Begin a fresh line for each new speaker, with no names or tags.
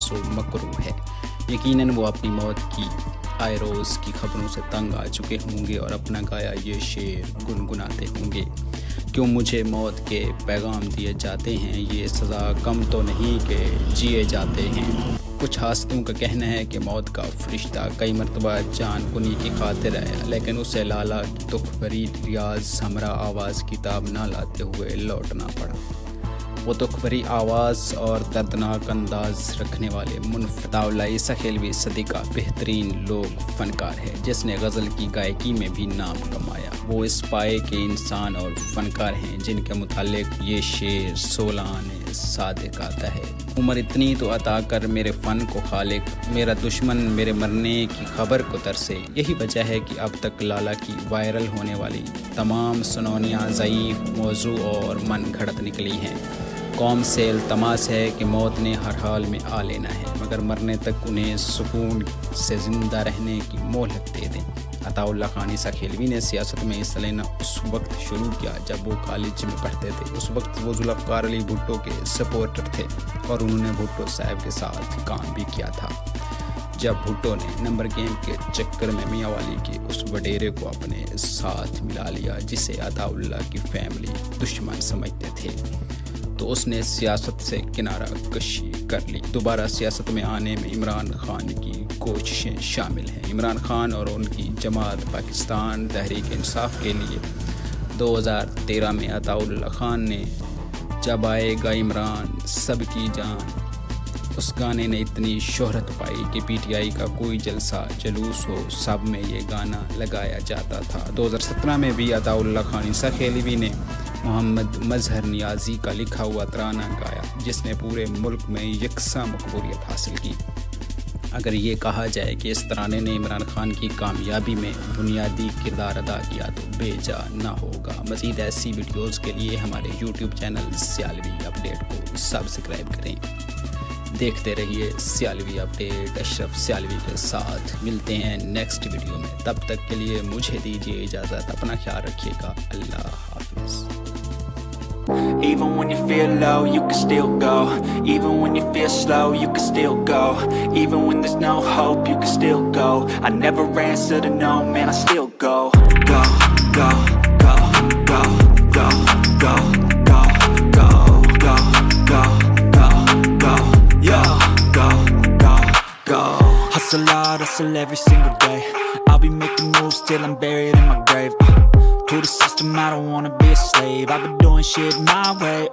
سو مکروہ ہے۔ یقیناً وہ اپنی موت کی آئے روز کی خبروں سے تنگ آ چکے ہوں گے اور اپنا گایا یہ شعر گنگناتے ہوں گے۔ کیوں مجھے موت کے پیغام دیے جاتے ہیں، یہ سزا کم تو نہیں کہ جیے جاتے ہیں۔ کچھ حاسدوں کا کہنا ہے کہ موت کا فرشتہ کئی مرتبہ جان کنی کی خاطر آیا، لیکن اسے لالا کی دکھ بھری ریاض ہمراہ آواز کتاب نہ لاتے ہوئے لوٹنا پڑا۔ وہ دکھ بھری آواز اور دردناک انداز رکھنے والے منفرد اللہ عیسیٰ خیلوی صدی کا بہترین لوک فنکار ہے، جس نے غزل کی گائیکی میں بھی نام کمایا۔ وہ اس پائے کے انسان اور فنکار ہیں جن کے متعلق یہ شعر 16 صادق آتا ہے۔ عمر اتنی تو عطا کر میرے فن کو خالق، میرا دشمن میرے مرنے کی خبر کو ترسے۔ یہی وجہ ہے کہ اب تک لالا کی وائرل ہونے والی تمام سنونیاں ضعیف موضوع اور من گھڑت نکلی ہیں۔ قوم سے التماس ہے کہ موت نے ہر حال میں آ لینا ہے، مگر مرنے تک انہیں سکون سے زندہ رہنے کی مہلت دے دیں۔ عطا اللہ خان عیسیٰ خیلوی نے سیاست میں حصہ لینا اس وقت شروع کیا جب وہ کالج میں پڑھتے تھے۔ اس وقت وہ ذوالفقار علی بھٹو کے سپورٹر تھے اور انہوں نے بھٹو صاحب کے ساتھ کام بھی کیا تھا۔ جب بھٹو نے نمبر گیم کے چکر میں میاں والی کے اس وڈیرے کو اپنے ساتھ ملا لیا جسے عطا اللہ کی فیملی دشمن سمجھتے تھے، تو اس نے سیاست سے کنارہ کشی کر لی۔ دوبارہ سیاست میں آنے میں عمران خان کی کوششیں شامل ہیں۔ عمران خان اور ان کی جماعت پاکستان تحریک انصاف کے لیے 2013 میں عطا اللہ خان نے جب آئے گا عمران سب کی جان، اس گانے نے اتنی شہرت پائی کہ پی ٹی آئی کا کوئی جلسہ جلوس ہو سب میں یہ گانا لگایا جاتا تھا۔ 2017 میں بھی عطا اللہ خان عیسیٰ خیلوی نے محمد مظہر نیازی کا لکھا ہوا ترانہ گایا جس نے پورے ملک میں یکساں مقبولیت حاصل کی۔ اگر یہ کہا جائے کہ اس ترانے نے عمران خان کی کامیابی میں بنیادی کردار ادا کیا تو بے جا نہ ہوگا۔ مزید ایسی ویڈیوز کے لیے ہمارے یوٹیوب چینل سیالوی اپڈیٹ کو سبسکرائب کریں۔ دیکھتے رہیے سیالوی اپڈیٹ اشرف سیالوی کے ساتھ۔ ملتے ہیں نیکسٹ ویڈیو میں، تب تک کے لیے مجھے دیجیے اجازت۔ اپنا خیال رکھیے گا۔ اللہ حافظ۔
Even when you feel low, you can still go. Even when you feel slow, you can still go. Even when there's no hope, you can still go. I never answer to no, man, I still go. Go, go, go, go, go, go, go, go, go, go, go, go, yo, go, go, go. Hustle hard, hustle every single day. I'll be making moves till I'm buried in my grave. To the system, I don't wanna be a slave. I've been doing shit my way.